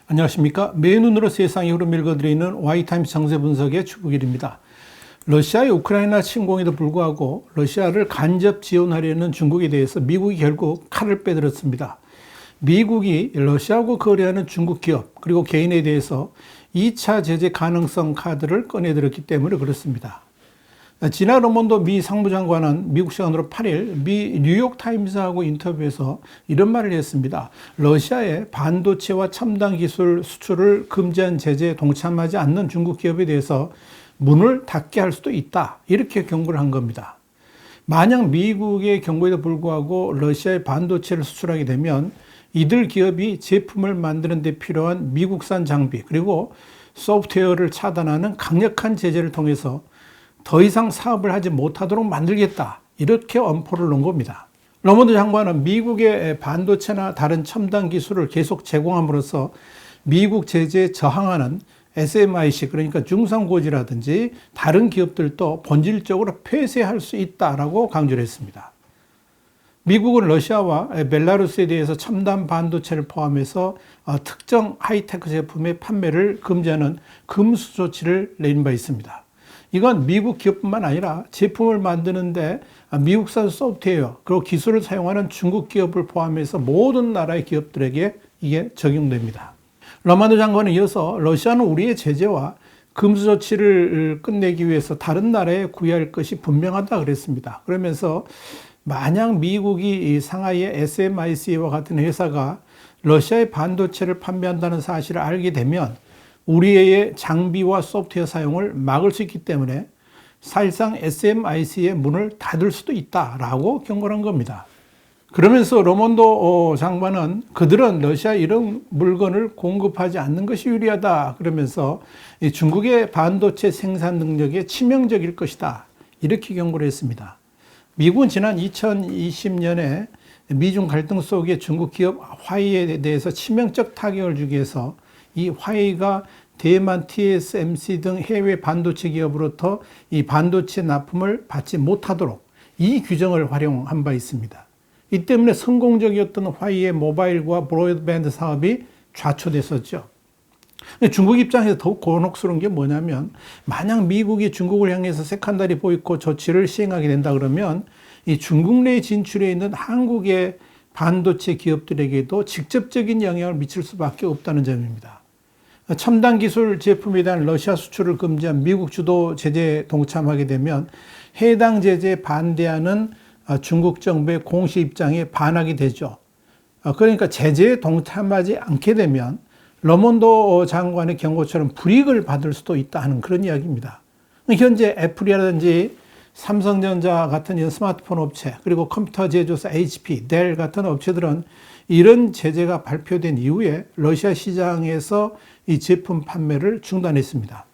안녕하십니까. 맨눈으로 세상의 흐름 읽어드리는 Y타임스 정세 분석의 주북일입니다. 러시아의 우크라이나 침공에도 불구하고 러시아를 간접 지원하려는 중국에 대해서 미국이 결국 칼을 빼들었습니다. 미국이 러시아하고 거래하는 중국 기업 그리고 개인에 대해서 2차 제재 가능성 카드를 꺼내들었기 때문에 그렇습니다. 지나 르몬드 미 상무장관은 미국 시간으로 8일 미 뉴욕타임스하고 인터뷰에서 이런 말을 했습니다. 러시아의 반도체와 첨단 기술 수출을 금지한 제재에 동참하지 않는 중국 기업에 대해서 문을 닫게 할 수도 있다. 이렇게 경고를 한 겁니다. 만약 미국의 경고에도 불구하고 러시아의 반도체를 수출하게 되면 이들 기업이 제품을 만드는 데 필요한 미국산 장비 그리고 소프트웨어를 차단하는 강력한 제재를 통해서 더 이상 사업을 하지 못하도록 만들겠다. 이렇게 엄포를 놓은 겁니다. 르몬드 장관은 미국의 반도체나 다른 첨단 기술을 계속 제공함으로써 미국 제재에 저항하는 SMIC 그러니까 중상고지라든지 다른 기업들도 본질적으로 폐쇄할 수 있다라고 강조를 했습니다. 미국은 러시아와 벨라루스에 대해서 첨단 반도체를 포함해서 특정 하이테크 제품의 판매를 금지하는 금수 조치를 내린 바 있습니다. 이건 미국 기업뿐만 아니라 제품을 만드는데 미국산 소프트웨어 그리고 기술을 사용하는 중국 기업을 포함해서 모든 나라의 기업들에게 이게 적용됩니다. 르몬드 장관은 이어서 러시아는 우리의 제재와 금수 조치를 끝내기 위해서 다른 나라에 구애할 것이 분명하다 그랬습니다. 그러면서 만약 미국이 상하이의 SMIC와 같은 회사가 러시아의 반도체를 판매한다는 사실을 알게 되면 우리의 장비와 소프트웨어 사용을 막을 수 있기 때문에 사실상 SMIC의 문을 닫을 수도 있다라고 경고를 한 겁니다. 그러면서 르몬드 장관은 그들은 러시아 이런 물건을 공급하지 않는 것이 유리하다 그러면서 중국의 반도체 생산 능력에 치명적일 것이다 이렇게 경고를 했습니다. 미국은 지난 2020년에 미중 갈등 속에 중국 기업 화웨이에 대해서 치명적 타격을 주기 위해서 이 화웨이가 대만, TSMC 등 해외 반도체 기업으로부터 이 반도체 납품을 받지 못하도록 이 규정을 활용한 바 있습니다. 이 때문에 성공적이었던 화웨이의 모바일과 브로드밴드 사업이 좌초됐었죠. 중국 입장에서 더욱 곤혹스러운 게 뭐냐면 만약 미국이 중국을 향해서 세컨더리 보이콧 조치를 시행하게 된다 그러면 이 중국 내 진출해 있는 한국의 반도체 기업들에게도 직접적인 영향을 미칠 수밖에 없다는 점입니다. 첨단 기술 제품에 대한 러시아 수출을 금지한 미국 주도 제재에 동참하게 되면 해당 제재에 반대하는 중국 정부의 공식 입장에 반하게 되죠. 그러니까 제재에 동참하지 않게 되면 르몬드 장관의 경고처럼 불이익을 받을 수도 있다 하는 그런 이야기입니다. 현재 애플이라든지 삼성전자 같은 스마트폰 업체 그리고 컴퓨터 제조사 HP, 델 같은 업체들은 이런 제재가 발표된 이후에 러시아 시장에서 이 제품 판매를 중단했습니다.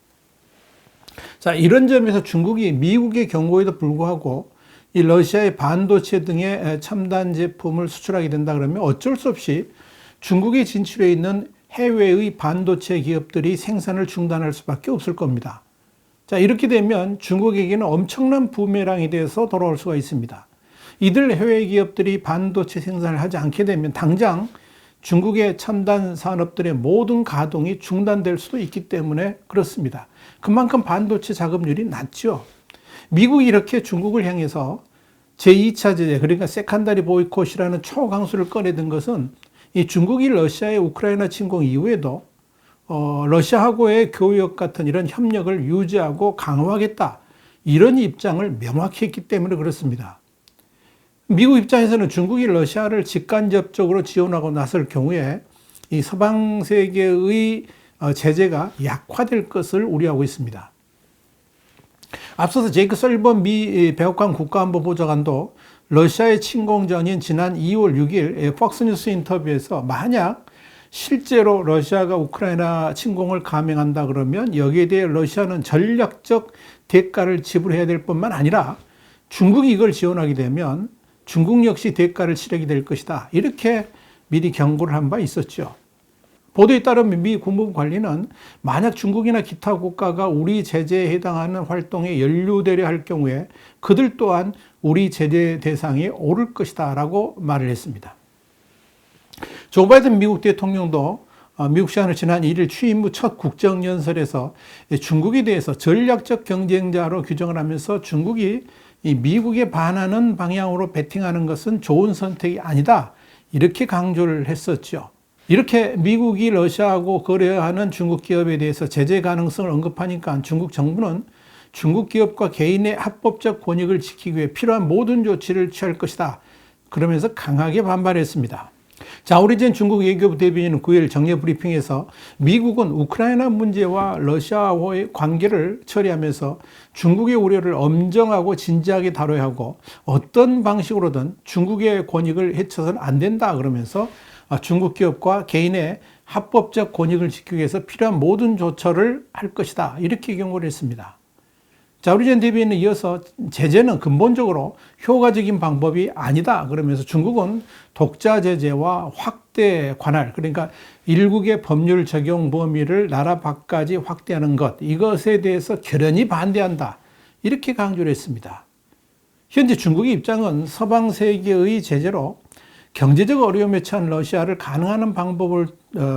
자, 이런 점에서 중국이 미국의 경고에도 불구하고 이 러시아의 반도체 등의 첨단 제품을 수출하게 된다 그러면 어쩔 수 없이 중국에 진출해 있는 해외의 반도체 기업들이 생산을 중단할 수밖에 없을 겁니다. 자, 이렇게 되면 중국에게는 엄청난 부메랑이 돼서 돌아올 수가 있습니다. 이들 해외 기업들이 반도체 생산을 하지 않게 되면 당장 중국의 첨단 산업들의 모든 가동이 중단될 수도 있기 때문에 그렇습니다. 그만큼 반도체 자금률이 낮죠. 미국이 이렇게 중국을 향해서 제2차 제재, 그러니까 세컨더리 보이콧이라는 초강수를 꺼내든 것은 이 중국이 러시아의 우크라이나 침공 이후에도 러시아하고의 교역 같은 이런 협력을 유지하고 강화하겠다. 이런 입장을 명확히 했기 때문에 그렇습니다. 미국 입장에서는 중국이 러시아를 직간접적으로 지원하고 나설 경우에 이 서방 세계의 제재가 약화될 것을 우려하고 있습니다. 앞서서 제이크 설리번 미 백악관 국가안보보좌관도 러시아의 침공 전인 지난 2월 6일 폭스뉴스 인터뷰에서 만약 실제로 러시아가 우크라이나 침공을 감행한다 그러면 여기에 대해 러시아는 전략적 대가를 지불해야 될 뿐만 아니라 중국이 이걸 지원하게 되면 중국 역시 대가를 치르게 될 것이다. 이렇게 미리 경고를 한 바 있었죠. 보도에 따르면 미 국무부 관리는 만약 중국이나 기타 국가가 우리 제재에 해당하는 활동에 연루되려 할 경우에 그들 또한 우리 제재 대상에 오를 것이다 라고 말을 했습니다. 조 바이든 미국 대통령도 미국 시간으로 지난 1일 취임 후 첫 국정연설에서 중국에 대해서 전략적 경쟁자로 규정을 하면서 중국이 미국에 반하는 방향으로 베팅하는 것은 좋은 선택이 아니다, 이렇게 강조를 했었죠. 이렇게 미국이 러시아하고 거래하는 중국 기업에 대해서 제재 가능성을 언급하니까 중국 정부는 중국 기업과 개인의 합법적 권익을 지키기 위해 필요한 모든 조치를 취할 것이다, 그러면서 강하게 반발했습니다. 자, 오리젠 중국 외교부 대변인은 9일 정례 브리핑에서 미국은 우크라이나 문제와 러시아와의 관계를 처리하면서 중국의 우려를 엄정하고 진지하게 다뤄야 하고 어떤 방식으로든 중국의 권익을 해쳐서는 안 된다, 그러면서 중국 기업과 개인의 합법적 권익을 지키기 위해서 필요한 모든 조처를 할 것이다, 이렇게 경고를 했습니다. 자, 오리젠 대변인은 이어서 제재는 근본적으로 효과적인 방법이 아니다, 그러면서 중국은 독자 제재와 확대 관할, 그러니까 일국의 법률 적용 범위를 나라 밖까지 확대하는 것, 이것에 대해서 결연히 반대한다, 이렇게 강조를 했습니다. 현재 중국의 입장은 서방 세계의 제재로 경제적 어려움에 처한 러시아를 가능한 방법을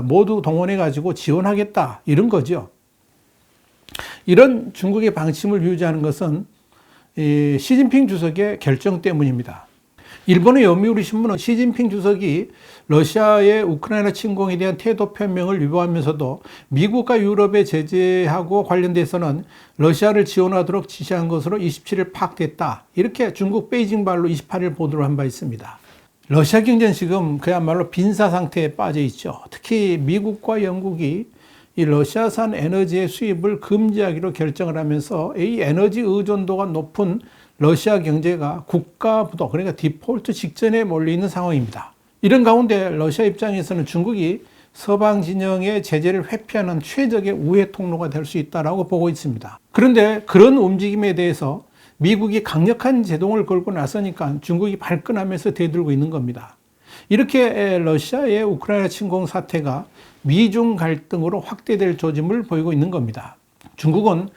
모두 동원해 가지고 지원하겠다, 이런 거죠. 이런 중국의 방침을 유지하는 것은 시진핑 주석의 결정 때문입니다. 일본의 요미우리 신문은 시진핑 주석이 러시아의 우크라이나 침공에 대한 태도 표명을 유보하면서도 미국과 유럽의 제재하고 관련돼서는 러시아를 지원하도록 지시한 것으로 27일 파악됐다, 이렇게 중국 베이징발로 28일 보도를 한 바 있습니다. 러시아 경제는 지금 그야말로 빈사 상태에 빠져 있죠. 특히 미국과 영국이 이 러시아산 에너지의 수입을 금지하기로 결정을 하면서 이 에너지 의존도가 높은 러시아 경제가 국가 부도, 그러니까 디폴트 직전에 몰려 있는 상황입니다. 이런 가운데 러시아 입장에서는 중국이 서방 진영의 제재를 회피하는 최적의 우회 통로가 될 수 있다고 보고 있습니다. 그런데 그런 움직임에 대해서 미국이 강력한 제동을 걸고 나서니까 중국이 발끈하면서 대들고 있는 겁니다. 이렇게 러시아의 우크라이나 침공 사태가 미중 갈등으로 확대될 조짐을 보이고 있는 겁니다. 중국은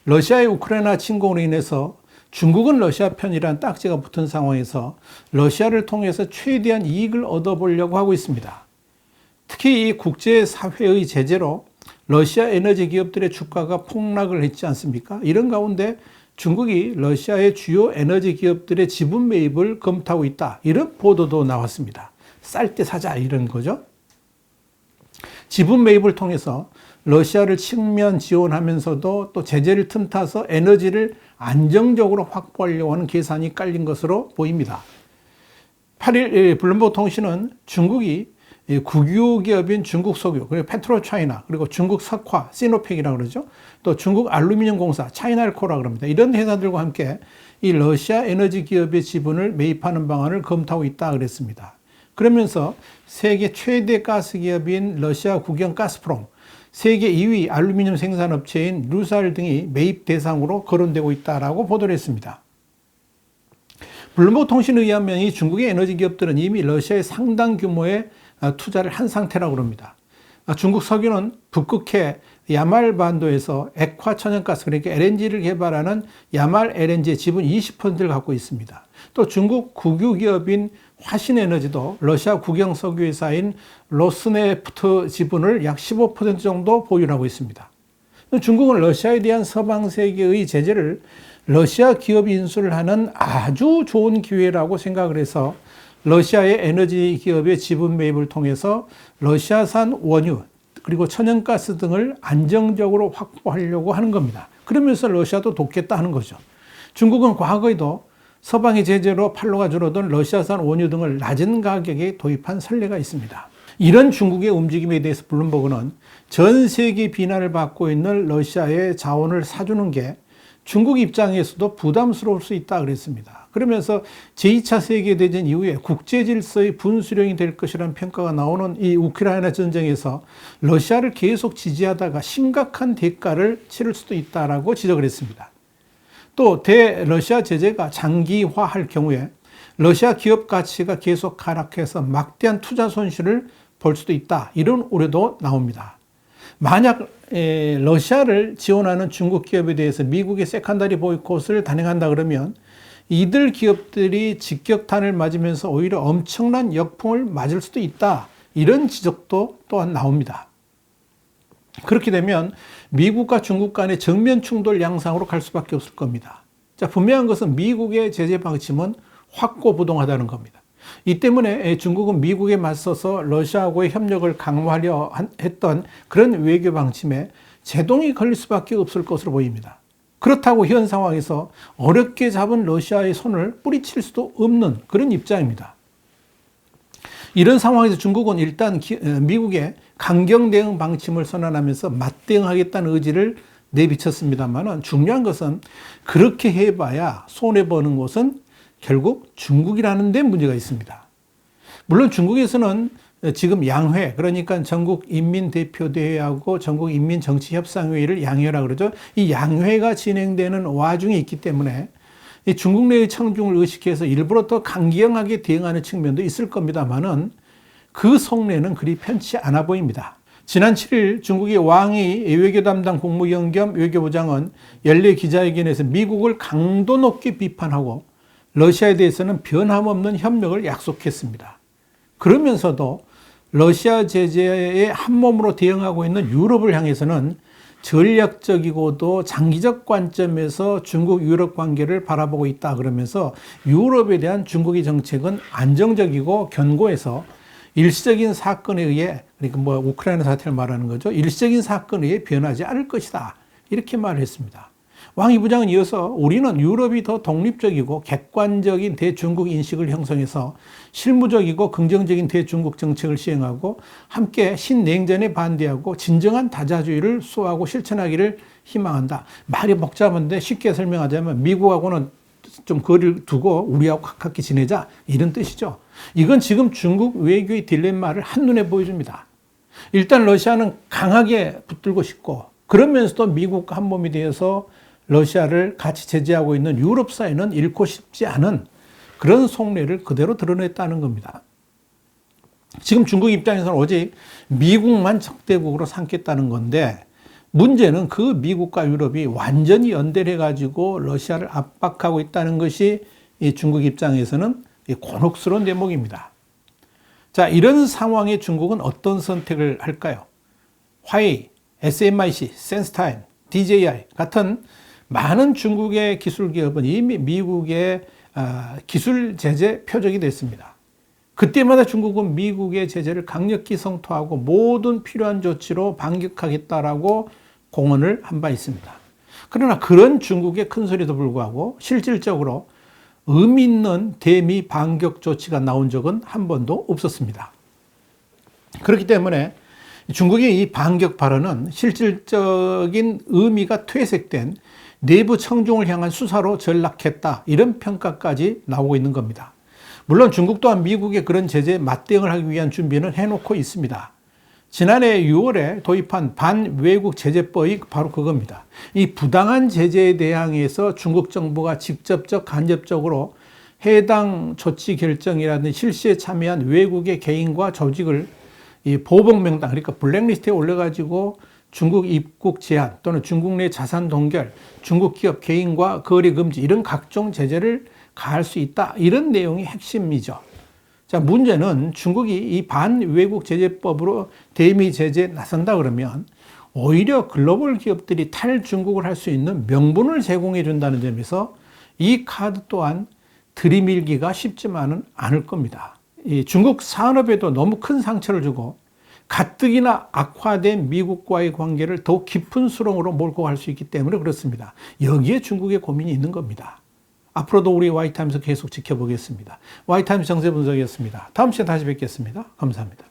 러시아의 우크라이나 침공으로 인해서 중국은 러시아 편이라는 딱지가 붙은 상황에서 러시아를 통해서 최대한 이익을 얻어보려고 하고 있습니다. 특히 이 국제사회의 제재로 러시아 에너지 기업들의 주가가 폭락을 했지 않습니까? 이런 가운데 중국이 러시아의 주요 에너지 기업들의 지분 매입을 검토하고 있다, 이런 보도도 나왔습니다. 쌀 때 사자, 이런 거죠. 지분 매입을 통해서 러시아를 측면 지원하면서도 또 제재를 틈타서 에너지를 안정적으로 확보하려고 하는 계산이 깔린 것으로 보입니다. 8일 블룸버그 통신은 중국이 국유 기업인 중국 석유, 그리고 페트로차이나, 그리고 중국 석화, 시노펙이라고 그러죠. 또 중국 알루미늄 공사, 차이나알코라 그럽니다. 이런 회사들과 함께 이 러시아 에너지 기업의 지분을 매입하는 방안을 검토하고 있다 그랬습니다. 그러면서 세계 최대 가스 기업인 러시아 국영 가스프롬, 세계 2위 알루미늄 생산업체인 루살 등이 매입 대상으로 거론되고 있다라고 보도를 했습니다. 블룸버그 통신에 의하면 이 중국의 에너지 기업들은 이미 러시아에 상당 규모의 투자를 한 상태라고 합니다. 중국 석유는 북극해 야말 반도에서 액화 천연가스, 그러니까 LNG를 개발하는 야말 LNG의 지분 20%를 갖고 있습니다. 또 중국 국유 기업인 화신에너지도 러시아 국영 석유 회사인 로스네프트 지분을 약 15% 정도 보유하고 있습니다. 중국은 러시아에 대한 서방 세계의 제재를 러시아 기업이 인수를 하는 아주 좋은 기회라고 생각을 해서 러시아의 에너지 기업의 지분 매입을 통해서 러시아산 원유, 그리고 천연가스 등을 안정적으로 확보하려고 하는 겁니다. 그러면서 러시아도 돕겠다 하는 거죠. 중국은 과거에도 서방의 제재로 판로가 줄어든 러시아산 원유 등을 낮은 가격에 도입한 선례가 있습니다. 이런 중국의 움직임에 대해서 블룸버그는 전 세계 비난을 받고 있는 러시아의 자원을 사주는 게 중국 입장에서도 부담스러울 수 있다 그랬습니다. 그러면서 제2차 세계대전 이후에 국제질서의 분수령이 될 것이라는 평가가 나오는 이 우크라이나 전쟁에서 러시아를 계속 지지하다가 심각한 대가를 치를 수도 있다라고 지적을 했습니다. 또 대러시아 제재가 장기화할 경우에 러시아 기업 가치가 계속 하락해서 막대한 투자 손실을 볼 수도 있다. 이런 우려도 나옵니다. 만약 러시아를 지원하는 중국 기업에 대해서 미국의 세컨더리 보이콧을 단행한다 그러면 이들 기업들이 직격탄을 맞으면서 오히려 엄청난 역풍을 맞을 수도 있다. 이런 지적도 또한 나옵니다. 그렇게 되면 미국과 중국 간의 정면 충돌 양상으로 갈 수밖에 없을 겁니다. 자, 분명한 것은 미국의 제재 방침은 확고부동하다는 겁니다. 이 때문에 중국은 미국에 맞서서 러시아하고의 협력을 강화하려 했던 그런 외교 방침에 제동이 걸릴 수밖에 없을 것으로 보입니다. 그렇다고 현 상황에서 어렵게 잡은 러시아의 손을 뿌리칠 수도 없는 그런 입장입니다. 이런 상황에서 중국은 일단 미국의 강경 대응 방침을 선언하면서 맞대응하겠다는 의지를 내비쳤습니다만 중요한 것은 그렇게 해봐야 손해보는 곳은 결국 중국이라는 데 문제가 있습니다. 물론 중국에서는 지금 양회, 그러니까 전국인민대표대회하고 전국인민정치협상회의를 양회라 그러죠. 이 양회가 진행되는 와중에 있기 때문에 이 중국 내의 청중을 의식해서 일부러 더 강경하게 대응하는 측면도 있을 겁니다만은 그 속내는 그리 편치 않아 보입니다. 지난 7일 중국의 왕이 외교 담당 국무위원 겸 외교부장은 연례 기자회견에서 미국을 강도 높게 비판하고 러시아에 대해서는 변함없는 협력을 약속했습니다. 그러면서도 러시아 제재에 한몸으로 대응하고 있는 유럽을 향해서는 전략적이고도 장기적 관점에서 중국 유럽 관계를 바라보고 있다 그러면서 유럽에 대한 중국의 정책은 안정적이고 견고해서 일시적인 사건에 의해, 그러니까 우크라이나 사태를 말하는 거죠. 일시적인 사건에 의해 변하지 않을 것이다. 이렇게 말을 했습니다. 왕 이 부장은 이어서 우리는 유럽이 더 독립적이고 객관적인 대중국 인식을 형성해서 실무적이고 긍정적인 대중국 정책을 시행하고 함께 신냉전에 반대하고 진정한 다자주의를 수호하고 실천하기를 희망한다. 말이 복잡한데 쉽게 설명하자면 미국하고는 좀 거리를 두고 우리하고 가깝게 지내자 이런 뜻이죠. 이건 지금 중국 외교의 딜레마를 한눈에 보여줍니다. 일단 러시아는 강하게 붙들고 싶고 그러면서도 미국과 한몸이 되어서 러시아를 같이 제재하고 있는 유럽 사회는 잃고 싶지 않은 그런 속내를 그대로 드러냈다는 겁니다. 지금 중국 입장에서는 오직 미국만 적대국으로 삼겠다는 건데 문제는 그 미국과 유럽이 완전히 연대를 해가지고 러시아를 압박하고 있다는 것이 이 중국 입장에서는 곤혹스러운 대목입니다. 자, 이런 상황에 중국은 어떤 선택을 할까요? 화웨이, SMIC, 센스타임, DJI 같은 많은 중국의 기술 기업은 이미 미국의 기술 제재 표적이 됐습니다. 그때마다 중국은 미국의 제재를 강력히 성토하고 모든 필요한 조치로 반격하겠다라고 공언을 한 바 있습니다. 그러나 그런 중국의 큰 소리도 불구하고 실질적으로 의미 있는 대미 반격 조치가 나온 적은 한 번도 없었습니다. 그렇기 때문에 중국의 이 반격 발언은 실질적인 의미가 퇴색된 내부 청중을 향한 수사로 전락했다. 이런 평가까지 나오고 있는 겁니다. 물론 중국 또한 미국의 그런 제재에 맞대응을 하기 위한 준비는 해놓고 있습니다. 지난해 6월에 도입한 반외국 제재법이 바로 그겁니다. 이 부당한 제재에 대항해서 중국 정부가 직접적 간접적으로 해당 조치 결정이라든지 실시에 참여한 외국의 개인과 조직을 이 보복 명단, 그러니까 블랙리스트에 올려가지고 중국 입국 제한 또는 중국 내 자산 동결, 중국 기업 개인과 거래 금지 이런 각종 제재를 가할 수 있다. 이런 내용이 핵심이죠. 자, 문제는 중국이 이 반외국 제재법으로 대미 제재에 나선다 그러면 오히려 글로벌 기업들이 탈중국을 할 수 있는 명분을 제공해 준다는 점에서 이 카드 또한 들이밀기가 쉽지만은 않을 겁니다. 이 중국 산업에도 너무 큰 상처를 주고 가뜩이나 악화된 미국과의 관계를 더 깊은 수렁으로 몰고 갈 수 있기 때문에 그렇습니다. 여기에 중국의 고민이 있는 겁니다. 앞으로도 우리 와이타임스 계속 지켜보겠습니다. 와이타임스 정세분석이었습니다. 다음 시간에 다시 뵙겠습니다. 감사합니다.